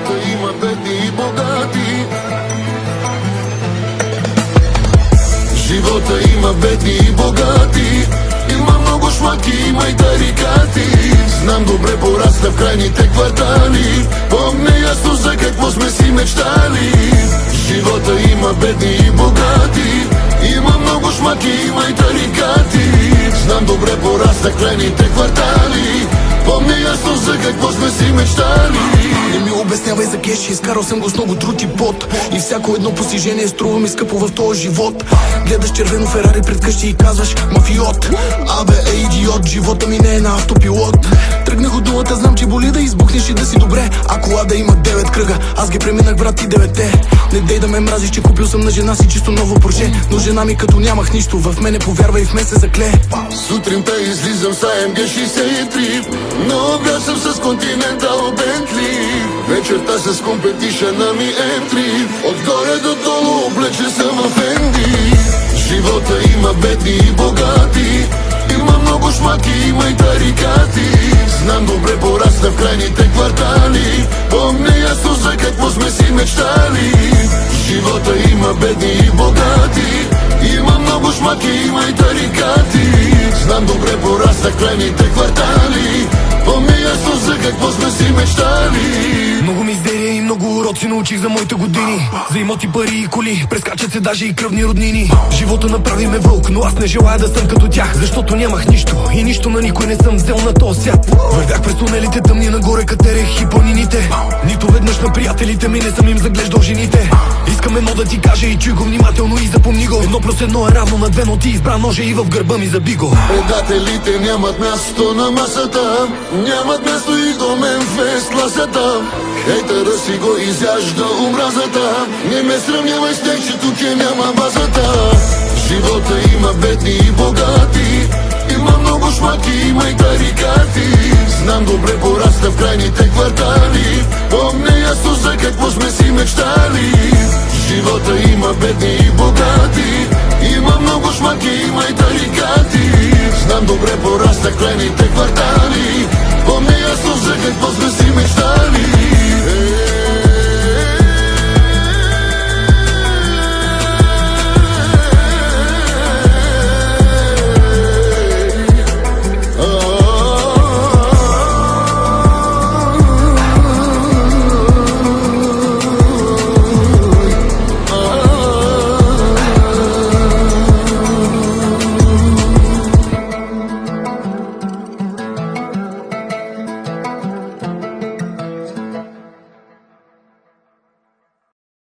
живота има бедни и богати. Живота има бедни и богати. Има много шмаки, има и тарикати. Знам добре, порасна в крайните квартали. Помня ясно за какво сме си мечтали. Живота има бедни и богати. Има много шмаки, има и тарикати. Знам добре, порасна в крайните квартали. Помня ясно за какво сме си мечтали. Не ми обяснявай за кеш, изкарал съм го с много труд и пот. И всяко едно постижение струва ми скъпо в този живот. Гледаш червено Ферари пред къщи и казваш мафиот. Абе, идиот, живота ми не е на автопилот. Тръгнах от нулата, знам, че боли да избухнеш и да си добре. А кола да има 9 кръга, аз ги преминах, брат, и 9-те. Не дей да ме мразиш, че купил съм на жена си чисто ново Порше. Но жена ми като нямах нищо, в мене повярва и в мен се закле. Сутринта излизам с AMG 63. На обяд съм с Continental Bentley. Вечерта с компетишъна ми M3. Отгоре до долу облече съм в Fendi. Живота има бедни и богати. Има много шмаки, има и тарикати. Знам добре, порасна в крайните квартали. Помня ясно за какво сме си мечтали. Живота има бедни и богати. Има много шмаки, има и тарикати. Знам добре, порасна в крайните квартали. Помня ясно за какво сме си мечтали. Много мизерия и много уроци научих за моите години. За имоти, пари и коли, прескачат се даже и кръвни роднини. Живота направи ме вълк, но аз не желая да съм като тях. Защото нямах нищо и нищо на никой не съм взел на този свят. Вървях през тунелите тъмни, нагоре катерех и планините. Нито веднъж на приятелите ми не съм им заглеждал жените. Искам едно да ти кажа и чуй го внимателно и запомни го. 1+1 е равно на 2, но ти избра ножа и в гърба ми заби го. Предателите нямат място на масата. Нямат място и до мен в класата. Хейтъра си го изяжда омразата. Не ме сравнявай с тях, че тук няма базата. Живота има бедни и богати. Има много шмаки, има и тарикати. Знам добре, порасна в крайните квартали. Помня ясно за какво сме си мечтали. Живота има бедни и богати. Има много шмаки, има и тарикати. Знам добре, порасна в крайните квартали. Помня ясно за какво сме си мечтали.